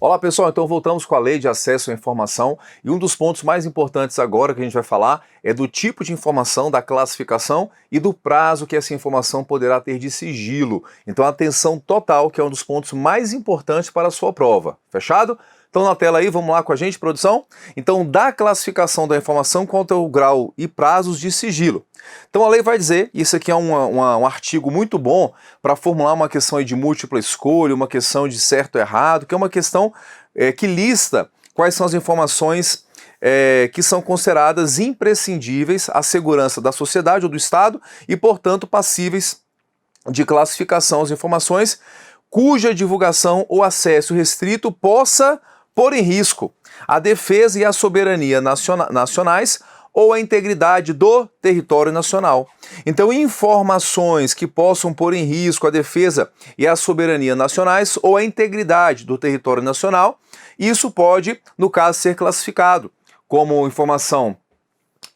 Olá pessoal, então voltamos com a Lei de Acesso à Informação e um dos pontos mais importantes agora que a gente vai falar é do tipo de informação, da classificação e do prazo que essa informação poderá ter de sigilo. Então atenção total, que é um dos pontos mais importantes para a sua prova. Fechado? Então na tela aí, vamos lá com a gente, produção? Então, da classificação da informação quanto ao grau e prazos de sigilo. Então a lei vai dizer, e isso aqui é um artigo muito bom para formular uma questão aí de múltipla escolha, uma questão de certo ou errado, que é uma questão que lista quais são as informações que são consideradas imprescindíveis à segurança da sociedade ou do Estado e, portanto, passíveis de classificação as informações cuja divulgação ou acesso restrito possa pôr em risco a defesa e a soberania nacionais ou a integridade do território nacional. Então, informações que possam pôr em risco a defesa e a soberania nacionais ou a integridade do território nacional, isso pode, no caso, ser classificado como informação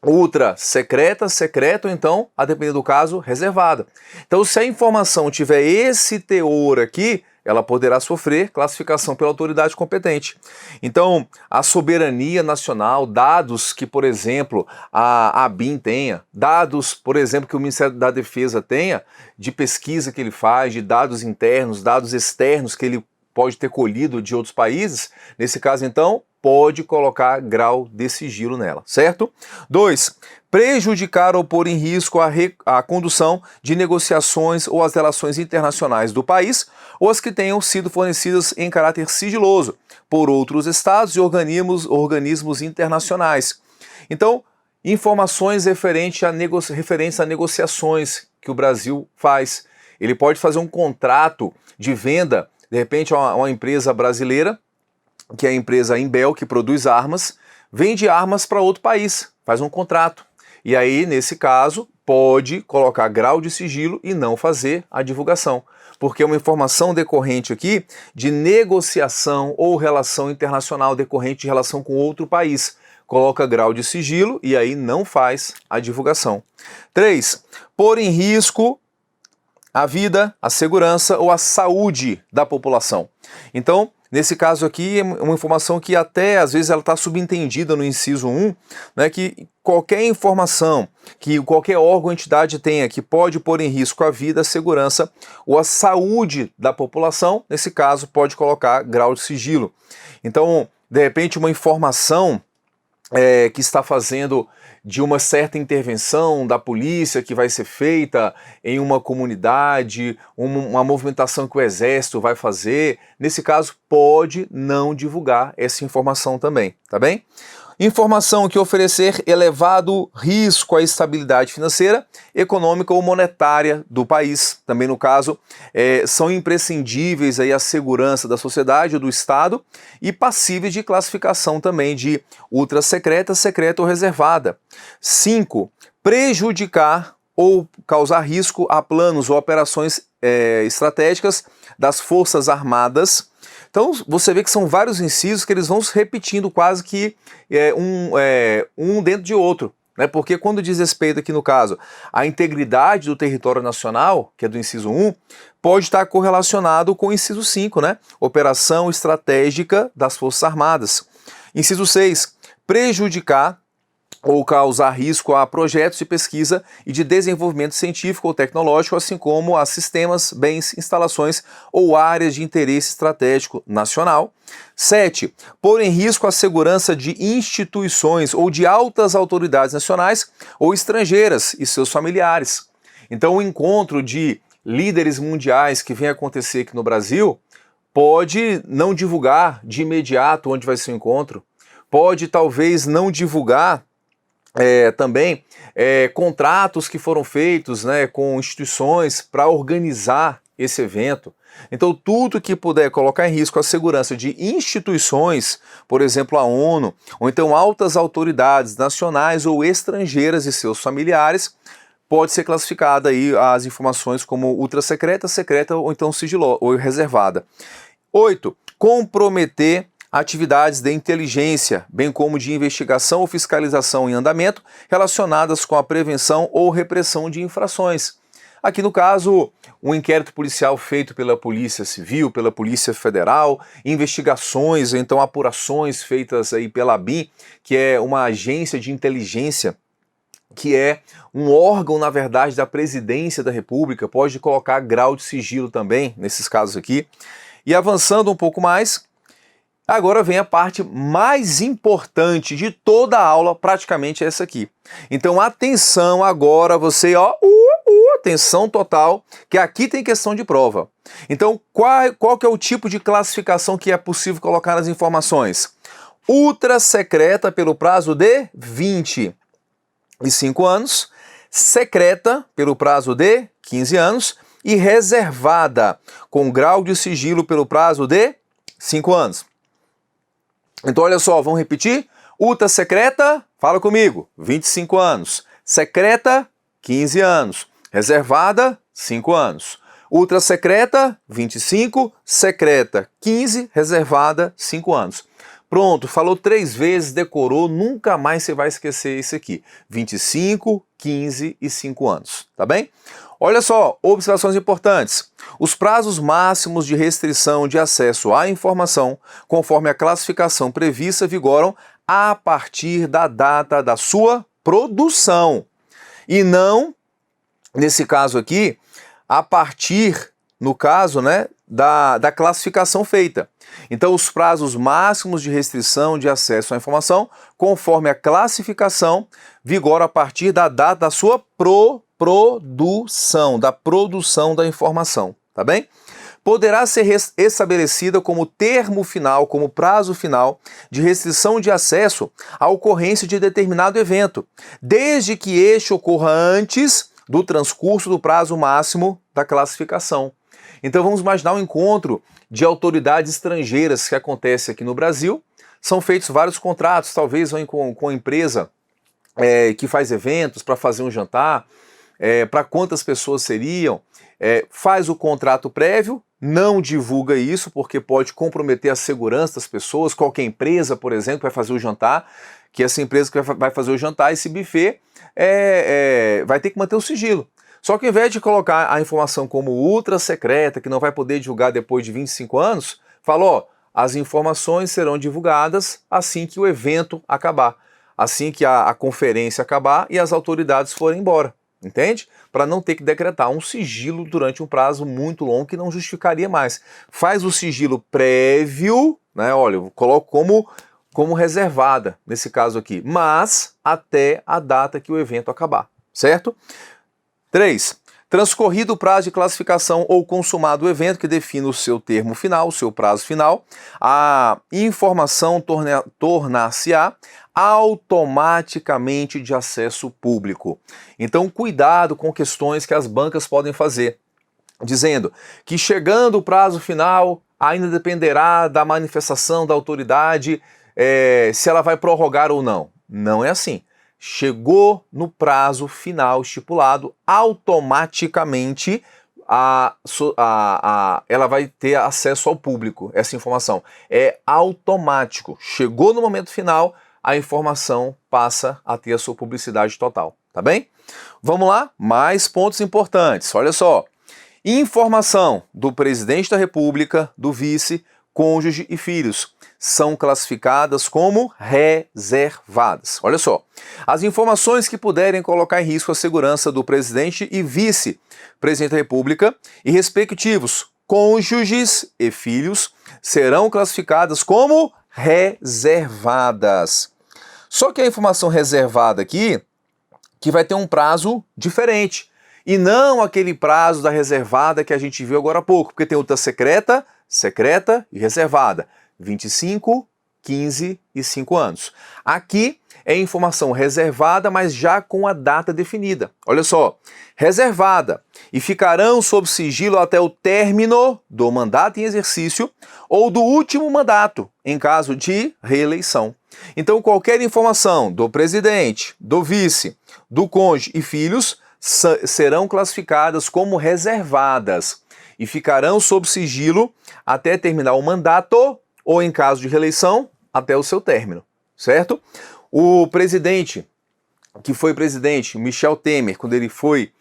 ultra secreta, secreta ou então, a depender do caso, reservada. Então, se a informação tiver esse teor aqui, ela poderá sofrer classificação pela autoridade competente. Então, a soberania nacional, dados que, por exemplo, a ABIN tenha, dados, por exemplo, que o Ministério da Defesa tenha, de pesquisa que ele faz, de dados internos, dados externos que ele pode ter colhido de outros países, nesse caso, então, pode colocar grau de sigilo nela, certo? 2. Prejudicar ou pôr em risco a condução de negociações ou as relações internacionais do país, ou as que tenham sido fornecidas em caráter sigiloso por outros estados e organismos internacionais. Então, informações referentes a negociações que o Brasil faz. Ele pode fazer um contrato de venda, de repente, a uma empresa brasileira, que é a empresa Imbel, que produz armas, vende armas para outro país, faz um contrato. E aí, nesse caso, pode colocar grau de sigilo e não fazer a divulgação. Porque é uma informação decorrente aqui de negociação ou relação internacional decorrente de relação com outro país. Coloca grau de sigilo e aí não faz a divulgação. 3. Pôr em risco a vida, a segurança ou a saúde da população. Então, nesse caso aqui, é uma informação que até, às vezes, ela está subentendida no inciso 1, né, que qualquer informação que qualquer órgão ou entidade tenha que pode pôr em risco a vida, a segurança ou a saúde da população, nesse caso, pode colocar grau de sigilo. Então, de repente, uma informação que está fazendo de uma certa intervenção da polícia que vai ser feita em uma comunidade, uma movimentação que o exército vai fazer, nesse caso pode não divulgar essa informação também, tá bem? Informação que oferecer elevado risco à estabilidade financeira, econômica ou monetária do país. Também, no caso, são imprescindíveis aí a segurança da sociedade ou do Estado e passíveis de classificação também de ultra secreta, secreta ou reservada. 5. Prejudicar ou causar risco a planos ou operações estratégicas das Forças Armadas. Então, você vê que são vários incisos que eles vão se repetindo quase que um dentro de outro, né? Porque quando diz respeito aqui no caso a integridade do território nacional, que é do inciso 1, pode estar correlacionado com o inciso 5, né? Operação estratégica das Forças Armadas. Inciso 6, prejudicar ou causar risco a projetos de pesquisa e de desenvolvimento científico ou tecnológico, assim como a sistemas, bens, instalações ou áreas de interesse estratégico nacional. 7. Pôr em risco a segurança de instituições ou de altas autoridades nacionais ou estrangeiras e seus familiares. Então, o encontro de líderes mundiais que vem acontecer aqui no Brasil pode não divulgar de imediato onde vai ser o encontro, pode talvez não divulgar também contratos que foram feitos, né, com instituições para organizar esse evento. Então, tudo que puder colocar em risco a segurança de instituições, por exemplo, a ONU, ou então altas autoridades nacionais ou estrangeiras e seus familiares, pode ser classificada aí as informações como ultra secreta, secreta ou então sigilosa ou reservada. 8. Comprometer atividades de inteligência, bem como de investigação ou fiscalização em andamento relacionadas com a prevenção ou repressão de infrações. Aqui no caso, um inquérito policial feito pela Polícia Civil, pela Polícia Federal, investigações, então apurações feitas aí pela ABIN, que é uma agência de inteligência, que é um órgão, na verdade, da Presidência da República, pode colocar grau de sigilo também, nesses casos aqui. E avançando um pouco mais, agora vem a parte mais importante de toda a aula, praticamente essa aqui. Então atenção agora, você, atenção total, que aqui tem questão de prova. Então qual que é o tipo de classificação que é possível colocar nas informações? Ultra secreta pelo prazo de 25 anos, secreta pelo prazo de 15 anos e reservada com grau de sigilo pelo prazo de 5 anos. Então olha só, vamos repetir? Ultra secreta, fala comigo, 25 anos. Secreta, 15 anos. Reservada, 5 anos. Ultra secreta, 25. Secreta, 15. Reservada, 5 anos. Pronto, falou 3 vezes, decorou, nunca mais você vai esquecer isso aqui. 25, 15 e 5 anos, tá bem? Olha só, observações importantes. Os prazos máximos de restrição de acesso à informação, conforme a classificação prevista, vigoram a partir da data da sua produção. E não, nesse caso aqui, a partir, no caso, né, da classificação feita. Então, os prazos máximos de restrição de acesso à informação, conforme a classificação, vigoram a partir da data da sua produção da informação, tá bem? Poderá ser estabelecida como termo final, como prazo final de restrição de acesso à ocorrência de determinado evento, desde que este ocorra antes do transcurso do prazo máximo da classificação. Então vamos imaginar um encontro de autoridades estrangeiras que acontece aqui no Brasil, são feitos vários contratos, talvez vão com a empresa que faz eventos para fazer um jantar, para quantas pessoas seriam, faz o contrato prévio, não divulga isso porque pode comprometer a segurança das pessoas. Qualquer empresa, por exemplo, vai fazer o jantar, que essa empresa que vai fazer o jantar, esse buffet, vai ter que manter o sigilo. Só que ao invés de colocar a informação como ultra secreta, que não vai poder divulgar depois de 25 anos, fala, as informações serão divulgadas assim que o evento acabar, assim que a conferência acabar e as autoridades forem embora. Entende? Para não ter que decretar um sigilo durante um prazo muito longo que não justificaria mais. Faz o sigilo prévio, né? Olha, eu coloco como reservada nesse caso aqui, mas até a data que o evento acabar, certo? 3. Transcorrido o prazo de classificação ou consumado o evento que define o seu termo final, o seu prazo final, a informação tornar-se-á automaticamente de acesso público. Então, cuidado com questões que as bancas podem fazer, dizendo que chegando o prazo final, ainda dependerá da manifestação da autoridade se ela vai prorrogar ou não. Não é assim. Chegou no prazo final estipulado, automaticamente ela vai ter acesso ao público, essa informação. É automático. Chegou no momento final, a informação passa a ter a sua publicidade total, tá bem? Vamos lá? Mais pontos importantes. Olha só. Informação do presidente da República, do vice, cônjuge e filhos são classificadas como reservadas. Olha só, as informações que puderem colocar em risco a segurança do presidente e vice-presidente da República e respectivos cônjuges e filhos serão classificadas como reservadas. Só que a informação reservada aqui, que vai ter um prazo diferente, e não aquele prazo da reservada que a gente viu agora há pouco, porque tem outra secreta e reservada. 25, 15 e 5 anos. Aqui é informação reservada, mas já com a data definida. Olha só, reservada e ficarão sob sigilo até o término do mandato em exercício ou do último mandato, em caso de reeleição. Então, qualquer informação do presidente, do vice, do cônjuge e filhos serão classificadas como reservadas e ficarão sob sigilo até terminar o mandato ou, em caso de reeleição, até o seu término, certo? O presidente, que foi presidente, Michel Temer, quando ele foi,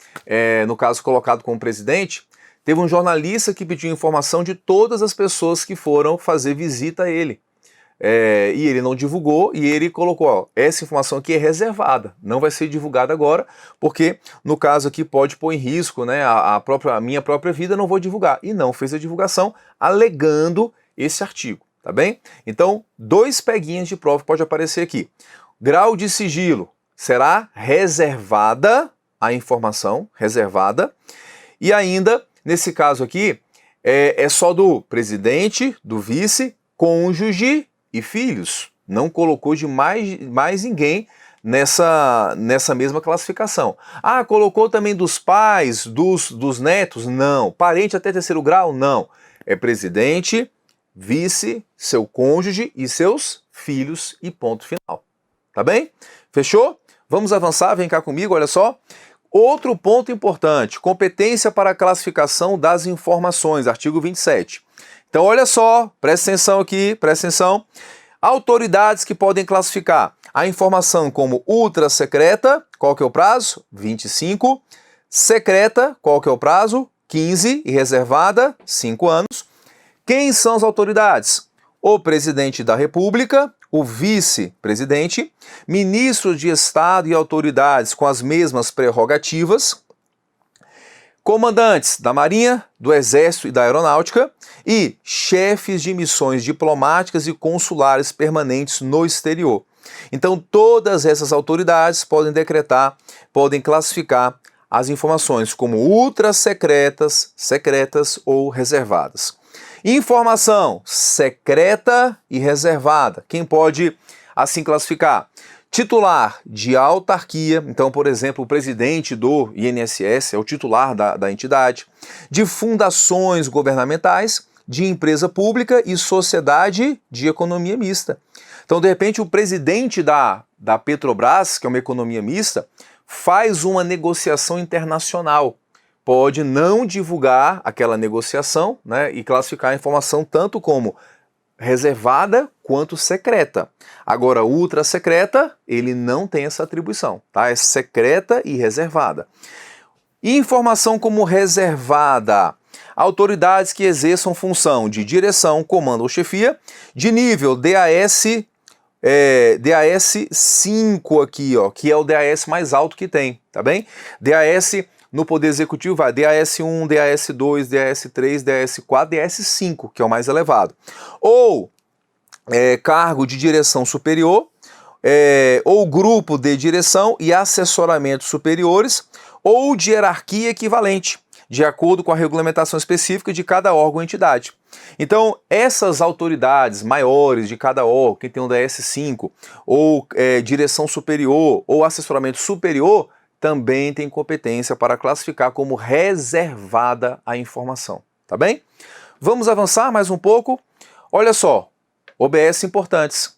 no caso, colocado como presidente, Teve um jornalista que pediu informação de todas as pessoas que foram fazer visita a ele. E ele não divulgou e ele colocou, ó, essa informação aqui é reservada, não vai ser divulgada agora, porque no caso aqui pode pôr em risco, né, a minha própria vida, não vou divulgar. E não fez a divulgação alegando esse artigo, tá bem? Então, 2 peguinhas de prova que pode aparecer aqui. Grau de sigilo, será reservada a informação, reservada, e ainda, nesse caso aqui, é só do presidente, do vice, cônjuge e filhos. Não colocou de mais ninguém nessa mesma classificação. Ah, colocou também dos pais, dos netos? Não. Parente até 3º grau? Não. É presidente, vice, seu cônjuge e seus filhos e ponto final. Tá bem? Fechou? Vamos avançar, vem cá comigo, olha só. Outro ponto importante, competência para a classificação das informações, artigo 27. Então olha só, presta atenção aqui, presta atenção. Autoridades que podem classificar a informação como ultra secreta, qual que é o prazo? 25. Secreta, qual que é o prazo? 15. E reservada, 5 anos. Quem são as autoridades? O presidente da República, o vice-presidente, ministros de Estado e autoridades com as mesmas prerrogativas, comandantes da Marinha, do Exército e da Aeronáutica e chefes de missões diplomáticas e consulares permanentes no exterior. Então, todas essas autoridades podem decretar, podem classificar as informações como ultra secretas, secretas ou reservadas. Informação secreta e reservada. Quem pode assim classificar? Titular de autarquia, então, por exemplo, o presidente do INSS é o titular da entidade, de fundações governamentais, de empresa pública e sociedade de economia mista. Então, de repente, o presidente da Petrobras, que é uma economia mista, faz uma negociação internacional. Pode não divulgar aquela negociação, né, e classificar a informação tanto como reservada quanto secreta. Agora, ultra secreta, ele não tem essa atribuição, tá? É secreta e reservada. Informação como reservada. Autoridades que exerçam função de direção, comando ou chefia, de nível DAS, DAS 5 aqui, ó, que é o DAS mais alto que tem, tá bem? DAS no Poder Executivo vai DAS 1, DAS 2, DAS 3, DAS 4, DAS 5, que é o mais elevado. Ou cargo de direção superior, ou grupo de direção e assessoramento superiores, ou de hierarquia equivalente, de acordo com a regulamentação específica de cada órgão ou entidade. Então, essas autoridades maiores de cada órgão, que tem um DAS 5, ou direção superior, ou assessoramento superior, também tem competência para classificar como reservada a informação, tá bem? Vamos avançar mais um pouco? Olha só, OBS importantes.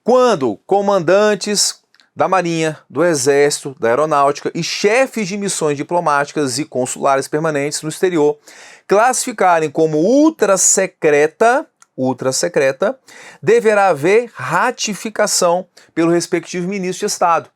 Quando comandantes da Marinha, do Exército, da Aeronáutica e chefes de missões diplomáticas e consulares permanentes no exterior classificarem como ultra secreta, deverá haver ratificação pelo respectivo ministro de Estado.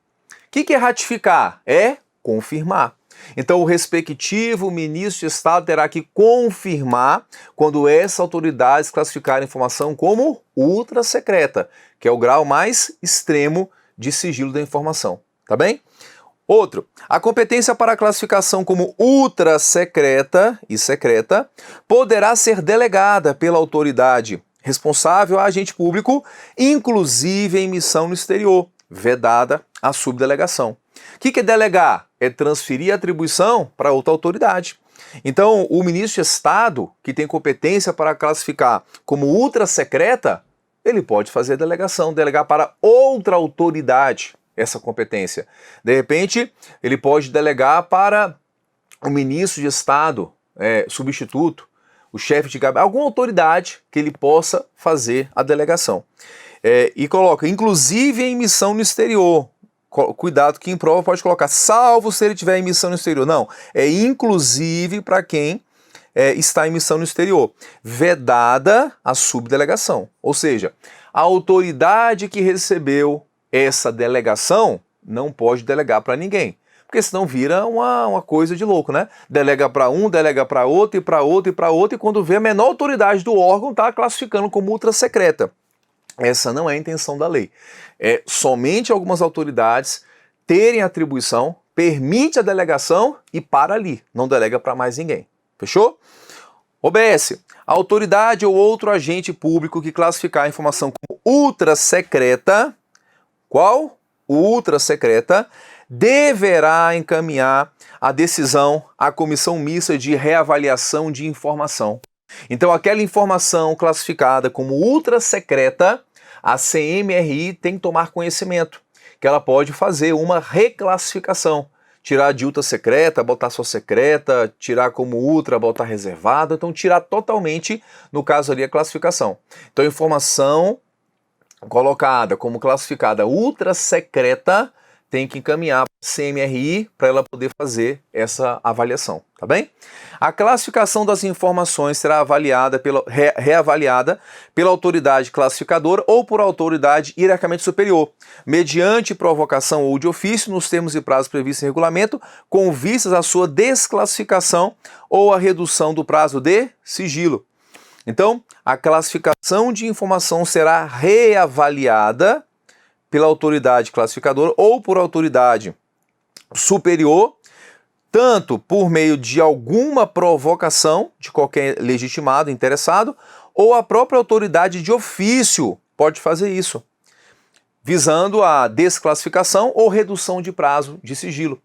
O que é ratificar? É confirmar. Então, o respectivo ministro de Estado terá que confirmar quando essa autoridade classificar a informação como ultra secreta, que é o grau mais extremo de sigilo da informação. Tá bem? Outro, a competência para a classificação como ultra secreta e secreta poderá ser delegada pela autoridade responsável a agente público, inclusive em missão no exterior, vedada a subdelegação. O que é delegar? É transferir a atribuição para outra autoridade. Então, o ministro de Estado, que tem competência para classificar como ultra secreta, ele pode fazer a delegação, delegar para outra autoridade essa competência. De repente, ele pode delegar para o ministro de Estado, substituto, o chefe de gabinete, alguma autoridade que ele possa fazer a delegação. E coloca, inclusive em missão no exterior. Cuidado que em prova pode colocar, salvo se ele tiver em missão no exterior. Não, é inclusive para quem está em missão no exterior. Vedada a subdelegação. Ou seja, a autoridade que recebeu essa delegação não pode delegar para ninguém. porque senão vira uma coisa de louco, né? Delega para um, delega para outro, e para outro, e para outro, e quando vê a menor autoridade do órgão está classificando como ultra secreta. Essa não é a intenção da lei. É somente algumas autoridades terem atribuição, permite a delegação e para ali, não delega para mais ninguém. Fechou? OBS. A autoridade ou outro agente público que classificar a informação como ultra secreta, qual? Ultra secreta, deverá encaminhar a decisão à Comissão Mista de Reavaliação de Informação. Então, aquela informação classificada como ultra secreta, a CMRI tem que tomar conhecimento, que ela pode fazer uma reclassificação. Tirar de ultra secreta, botar só secreta, tirar como ultra, botar reservada, então tirar totalmente, no caso ali, a classificação. Então, a informação colocada como classificada ultra secreta tem que encaminhar para a CMRI para ela poder fazer essa avaliação, tá bem? A classificação das informações será avaliada reavaliada pela autoridade classificadora ou por autoridade hierarquicamente superior, mediante provocação ou de ofício, nos termos e prazos previstos em regulamento, com vistas à sua desclassificação ou à redução do prazo de sigilo. Então, a classificação de informação será reavaliada pela autoridade classificadora ou por autoridade superior, tanto por meio de alguma provocação de qualquer legitimado interessado, ou a própria autoridade de ofício pode fazer isso, visando a desclassificação ou redução de prazo de sigilo.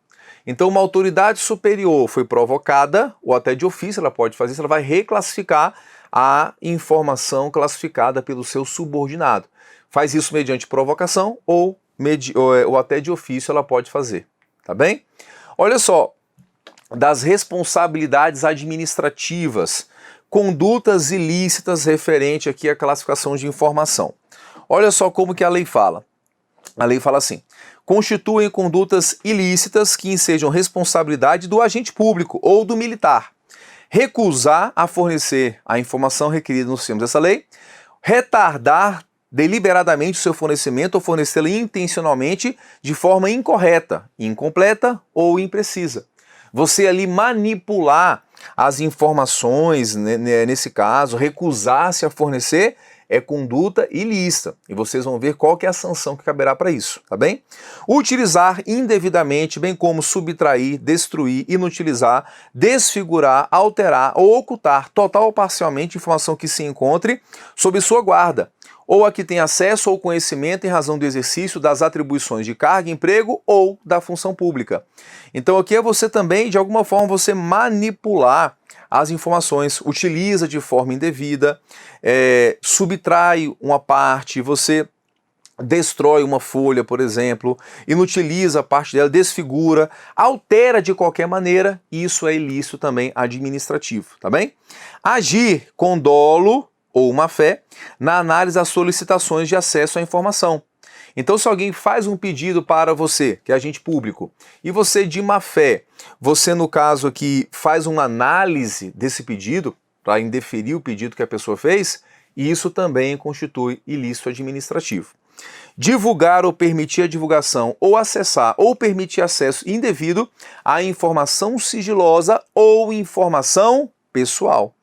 Então, uma autoridade superior foi provocada, ou até de ofício ela pode fazer isso, ela vai reclassificar a informação classificada pelo seu subordinado. Faz isso mediante provocação ou até de ofício ela pode fazer, tá bem? Olha só, das responsabilidades administrativas, condutas ilícitas referente aqui à classificação de informação. Olha só como que a lei fala. A lei fala assim: constituem condutas ilícitas que ensejam responsabilidade do agente público ou do militar recusar a fornecer a informação requerida nos termos dessa lei, retardar deliberadamente o seu fornecimento ou fornecê-la intencionalmente de forma incorreta, incompleta ou imprecisa. Você ali manipular as informações, nesse caso, recusar-se a fornecer, é conduta ilícita. E vocês vão ver qual que é a sanção que caberá para isso, tá bem? Utilizar indevidamente, bem como subtrair, destruir, inutilizar, desfigurar, alterar ou ocultar total ou parcialmente informação que se encontre sob sua guarda, ou a que tem acesso ou conhecimento em razão do exercício das atribuições de cargo, emprego ou da função pública. Então aqui é você também, de alguma forma, você manipular as informações, utiliza de forma indevida, subtrai uma parte, você destrói uma folha, por exemplo, inutiliza a parte dela, desfigura, altera de qualquer maneira, isso é ilícito também administrativo, tá bem? Agir com dolo ou má fé na análise das solicitações de acesso à informação. Então, se alguém faz um pedido para você, que é agente público, e você de má fé, você no caso aqui faz uma análise desse pedido, para indeferir o pedido que a pessoa fez, isso também constitui ilícito administrativo. Divulgar ou permitir a divulgação, ou acessar ou permitir acesso indevido à informação sigilosa ou informação pessoal.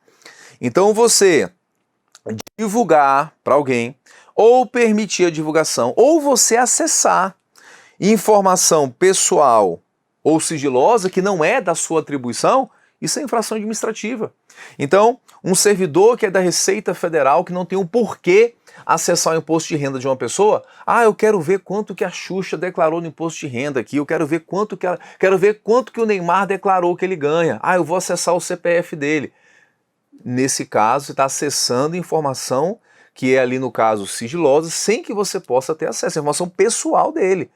Então, você divulgar para alguém, ou permitir a divulgação, ou você acessar informação pessoal ou sigilosa que não é da sua atribuição, isso é infração administrativa. Então, um servidor que é da Receita Federal, que não tem um porquê acessar o imposto de renda de uma pessoa, eu quero ver quanto que a Xuxa declarou no imposto de renda aqui, eu quero ver quanto que o Neymar declarou que ele ganha, eu vou acessar o CPF dele. Nesse caso, você está acessando informação que é ali, no caso, sigilosa, sem que você possa ter acesso à informação pessoal dele.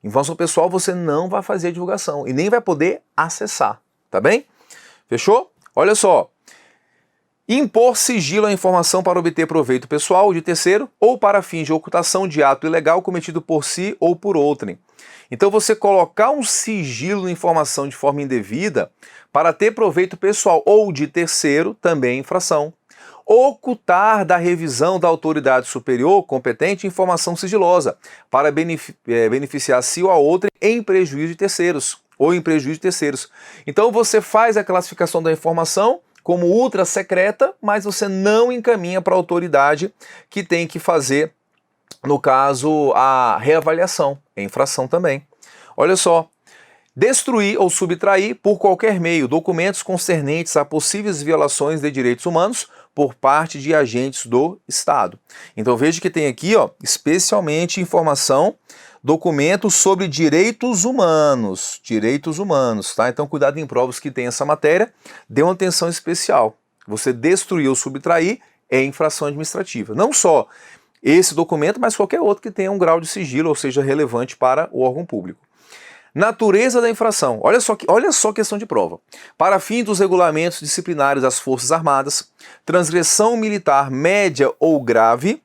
Informação pessoal você não vai fazer a divulgação e nem vai poder acessar, tá bem? Fechou? Olha só. Impor sigilo à informação para obter proveito pessoal de terceiro ou para fins de ocultação de ato ilegal cometido por si ou por outrem. Então você colocar um sigilo na informação de forma indevida para ter proveito pessoal ou de terceiro também é infração. Ocultar da revisão da autoridade superior competente informação sigilosa para beneficiar a si ou a outrem em prejuízo de terceiros. ou em prejuízo de terceiros. Então você faz a classificação da informação como ultra secreta, mas você não encaminha para a autoridade que tem que fazer, no caso, a reavaliação, é infração também. Olha só, destruir ou subtrair por qualquer meio documentos concernentes a possíveis violações de direitos humanos por parte de agentes do Estado. Então veja que tem aqui, ó, especialmente informação, documentos sobre direitos humanos, tá? Então cuidado em provas que tem essa matéria, dê uma atenção especial. Você destruir ou subtrair é infração administrativa. Não só esse documento, mas qualquer outro que tenha um grau de sigilo, ou seja, relevante para o órgão público. Natureza da infração. Olha só questão de prova. Para fim dos regulamentos disciplinares das Forças Armadas, transgressão militar média ou grave,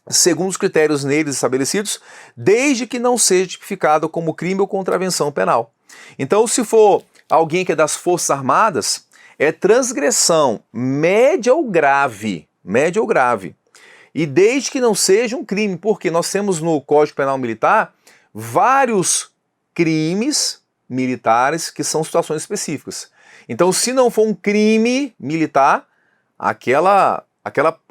segundo os critérios neles estabelecidos, desde que não seja tipificado como crime ou contravenção penal. Então, se for alguém que é das Forças Armadas, é transgressão média ou grave. E desde que não seja um crime, porque nós temos no Código Penal Militar vários crimes militares que são situações específicas. Então, se não for um crime militar, aquela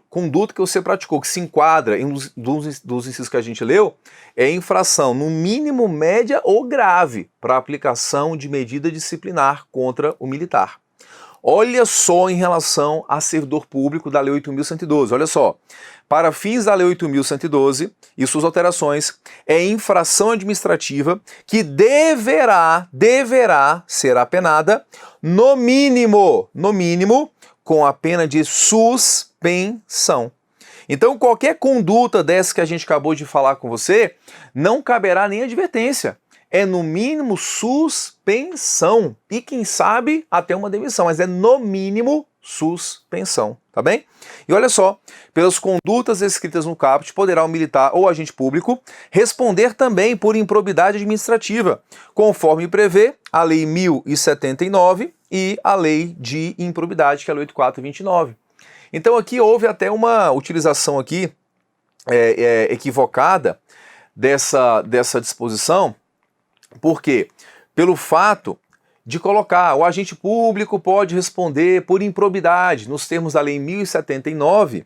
conduta que você praticou, que se enquadra em dos incisos que a gente leu, é infração, no mínimo média ou grave, para aplicação de medida disciplinar contra o militar. Olha só em relação a servidor público da Lei 8.112, olha só. Para fins da Lei 8.112 e suas alterações, é infração administrativa que deverá ser apenada, no mínimo, com a pena de suspensão. Então, qualquer conduta dessa que a gente acabou de falar com você, não caberá nem advertência. É no mínimo suspensão e quem sabe até uma demissão, mas é no mínimo suspensão, tá bem? E olha só, pelas condutas escritas no caput, poderá o militar ou agente público responder também por improbidade administrativa, conforme prevê a Lei 1079 e a Lei de Improbidade, que é a Lei 8.429. Então aqui houve até uma utilização aqui equivocada dessa disposição. Por quê? Pelo fato de colocar o agente público pode responder por improbidade nos termos da Lei 1079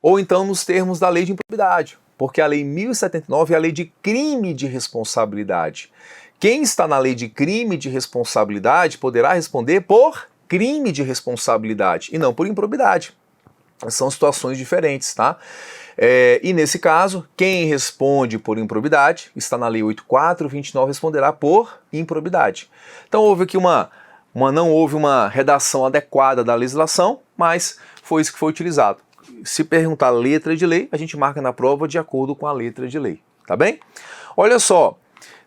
ou então nos termos da Lei de Improbidade, porque a Lei 1079 é a lei de crime de responsabilidade. Quem está na lei de crime de responsabilidade poderá responder por crime de responsabilidade e não por improbidade. São situações diferentes, tá? E nesse caso, quem responde por improbidade, está na Lei 8.429, responderá por improbidade. Então houve aqui não houve uma redação adequada da legislação, mas foi isso que foi utilizado. Se perguntar letra de lei, a gente marca na prova de acordo com a letra de lei, tá bem? Olha só,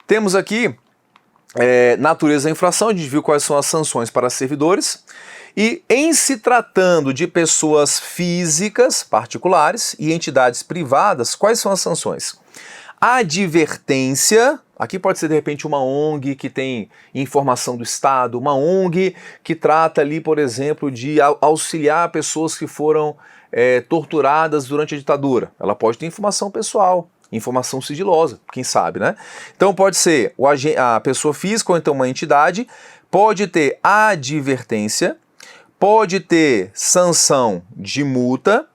temos aqui natureza da infração, a gente viu quais são as sanções para servidores. E em se tratando de pessoas físicas, particulares e entidades privadas, quais são as sanções? Advertência, aqui pode ser de repente uma ONG que tem informação do Estado, uma ONG que trata ali, por exemplo, de auxiliar pessoas que foram torturadas durante a ditadura. Ela pode ter informação pessoal, informação sigilosa, quem sabe, né? Então pode ser a pessoa física ou então uma entidade, pode ter advertência, pode ter sanção de multa,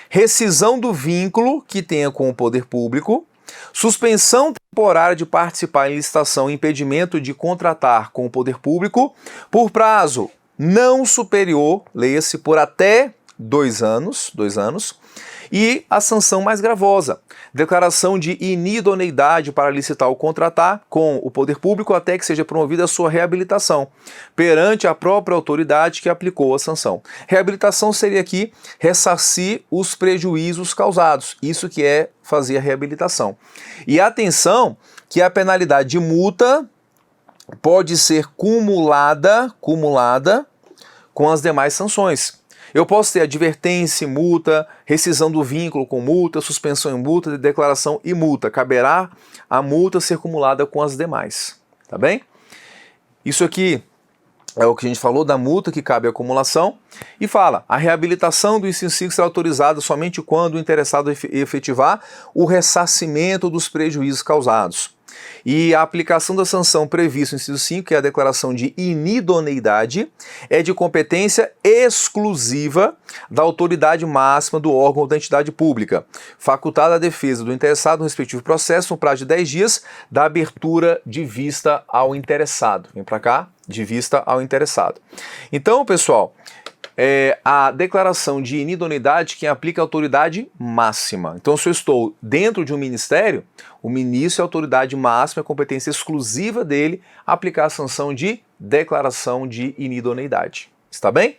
rescisão do vínculo que tenha com o poder público, suspensão temporária de participar em licitação e impedimento de contratar com o poder público por prazo não superior, leia-se, por até 2 anos, e a sanção mais gravosa, declaração de inidoneidade para licitar ou contratar com o poder público até que seja promovida a sua reabilitação, perante a própria autoridade que aplicou a sanção. Reabilitação seria aqui ressarcir os prejuízos causados, isso que é fazer a reabilitação. E atenção que a penalidade de multa pode ser cumulada com as demais sanções. Eu posso ter advertência e multa, rescisão do vínculo com multa, suspensão e multa, declaração e multa. Caberá a multa ser acumulada com as demais, tá bem? Isso aqui é o que a gente falou da multa que cabe a acumulação e fala, a reabilitação do inciso 5 será autorizada somente quando o interessado efetivar o ressarcimento dos prejuízos causados. E a aplicação da sanção prevista no inciso 5, que é a declaração de inidoneidade, é de competência exclusiva da autoridade máxima do órgão ou da entidade pública, facultada à defesa do interessado no respectivo processo no prazo de 10 dias da abertura de vista ao interessado. Vem para cá, de vista ao interessado. Então, pessoal, a declaração de inidoneidade quem aplica é a autoridade máxima. Então, se eu estou dentro de um ministério, o ministro é a autoridade máxima, a competência exclusiva dele aplicar a sanção de declaração de inidoneidade. Está bem?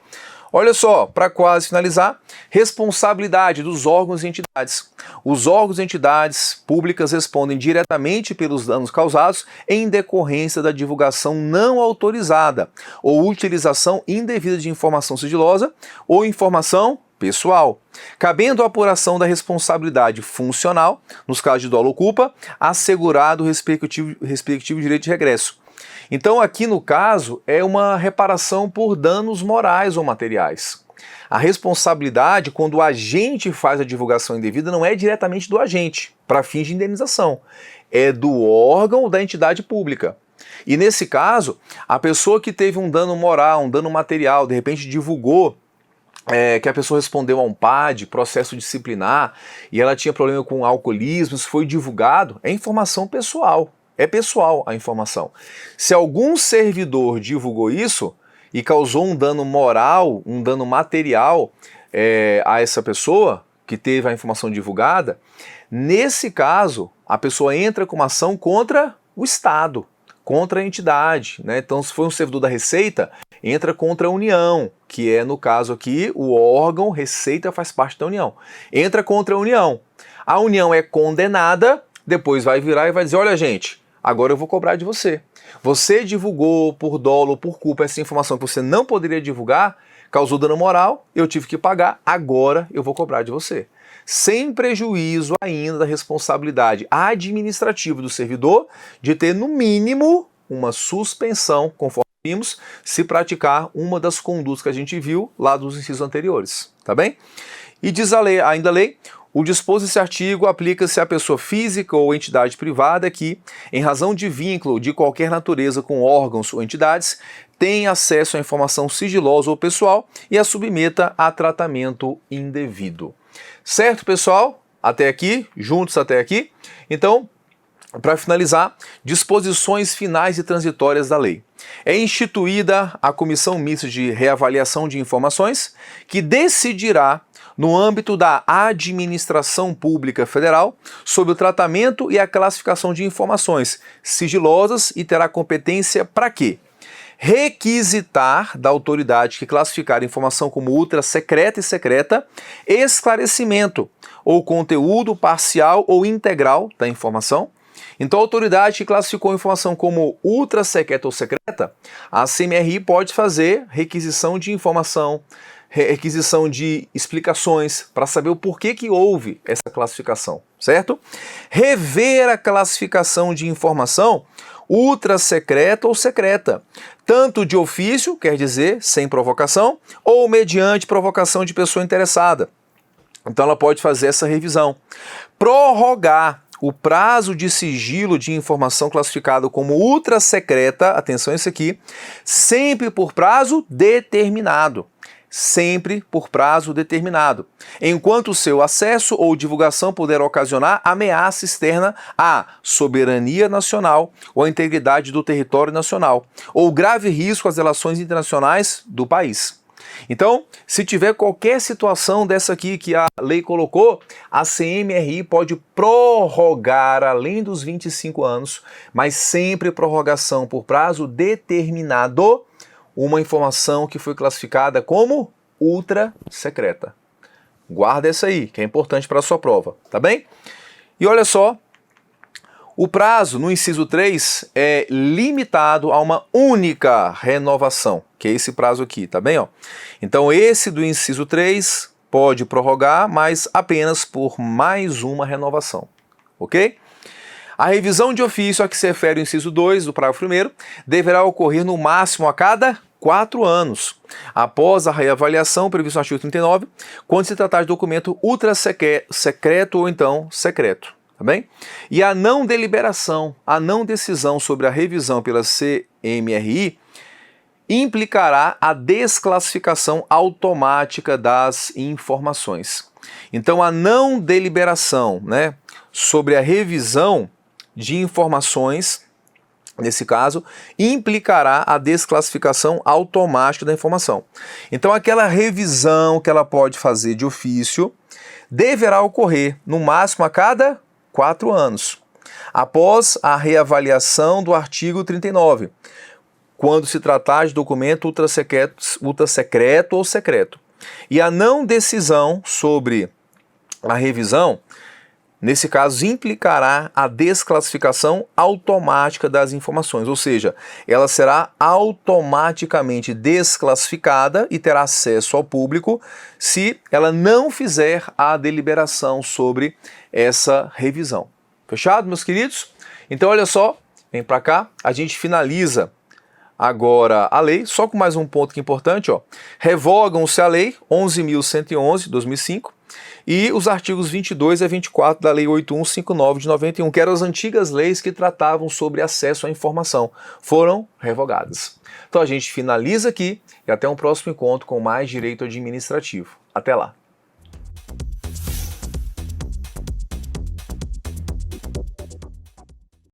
Olha só, para quase finalizar, responsabilidade dos órgãos e entidades. Os órgãos e entidades públicas respondem diretamente pelos danos causados em decorrência da divulgação não autorizada ou utilização indevida de informação sigilosa ou informação pessoal, cabendo a apuração da responsabilidade funcional, nos casos de dolo ou culpa, assegurado o respectivo direito de regresso. Então aqui no caso é uma reparação por danos morais ou materiais. A responsabilidade, quando o agente faz a divulgação indevida, não é diretamente do agente, para fins de indenização, é do órgão ou da entidade pública. E nesse caso, a pessoa que teve um dano moral, um dano material, de repente divulgou que a pessoa respondeu a um PAD, processo disciplinar, e ela tinha problema com alcoolismo, isso foi divulgado, é informação pessoal. É pessoal a informação. Se algum servidor divulgou isso e causou um dano moral, um dano material a essa pessoa que teve a informação divulgada, nesse caso a pessoa entra com uma ação contra o Estado, contra a entidade, né? Então, se for um servidor da Receita, entra contra a União, que é, no caso aqui, o órgão Receita faz parte da União. Entra contra a União. A União é condenada, depois vai virar e vai dizer, olha gente, agora eu vou cobrar de você. Você divulgou por dolo ou por culpa essa informação que você não poderia divulgar, causou dano moral, eu tive que pagar, agora eu vou cobrar de você. Sem prejuízo ainda da responsabilidade administrativa do servidor de ter, no mínimo, uma suspensão, conforme vimos, se praticar uma das condutas que a gente viu lá dos incisos anteriores. Tá bem? E diz ainda a lei, o disposto desse artigo aplica-se à pessoa física ou entidade privada que, em razão de vínculo de qualquer natureza com órgãos ou entidades, tem acesso à informação sigilosa ou pessoal e a submeta a tratamento indevido. Certo, pessoal? Até aqui? Juntos até aqui? Então, para finalizar, disposições finais e transitórias da lei. É instituída a Comissão Mista de Reavaliação de Informações, que decidirá no âmbito da Administração Pública Federal sobre o tratamento e a classificação de informações sigilosas e terá competência para quê? Requisitar da autoridade que classificar a informação como ultra secreta e secreta, esclarecimento ou conteúdo parcial ou integral da informação. Então, a autoridade que classificou a informação como ultra secreta ou secreta, a CMRI pode fazer requisição de informação, requisição de explicações para saber o porquê que houve essa classificação, certo? Rever a classificação de informação ultra secreta ou secreta, tanto de ofício, quer dizer, sem provocação, ou mediante provocação de pessoa interessada. Então ela pode fazer essa revisão. Prorrogar o prazo de sigilo de informação classificado como ultra secreta, atenção a isso aqui, sempre por prazo determinado. Sempre por prazo determinado, enquanto o seu acesso ou divulgação puder ocasionar ameaça externa à soberania nacional ou à integridade do território nacional, ou grave risco às relações internacionais do país. Então, se tiver qualquer situação dessa aqui que a lei colocou, a CMRI pode prorrogar além dos 25 anos, mas sempre prorrogação por prazo determinado, uma informação que foi classificada como ultra secreta. Guarda essa aí, que é importante para a sua prova, tá bem? E olha só, o prazo no inciso 3 é limitado a uma única renovação, que é esse prazo aqui, tá bem? Ó? Então esse do inciso 3 pode prorrogar, mas apenas por mais uma renovação, ok? A revisão de ofício a que se refere o inciso 2 do parágrafo 1º deverá ocorrer no máximo a cada 4 anos, após a reavaliação prevista no artigo 39, quando se tratar de documento ultra secreto ou então secreto. Tá bem? E a não deliberação, a não decisão sobre a revisão pela CMRI implicará a desclassificação automática das informações. Então, a não deliberação, né, sobre a revisão de informações, nesse caso, implicará a desclassificação automática da informação. Então, aquela revisão que ela pode fazer de ofício deverá ocorrer, no máximo, a cada 4 anos, após a reavaliação do artigo 39, quando se tratar de documento ultrasecreto ou secreto. E a não decisão sobre a revisão, nesse caso, implicará a desclassificação automática das informações, ou seja, ela será automaticamente desclassificada e terá acesso ao público se ela não fizer a deliberação sobre essa revisão. Fechado, meus queridos? Então, olha só, vem para cá, a gente finaliza agora a lei, só com mais um ponto que é importante, ó. Revogam-se a lei 11.111, 2005, e os artigos 22 a 24 da lei 8159 de 91, que eram as antigas leis que tratavam sobre acesso à informação, foram revogadas. Então a gente finaliza aqui e até um próximo encontro com mais direito administrativo. Até lá!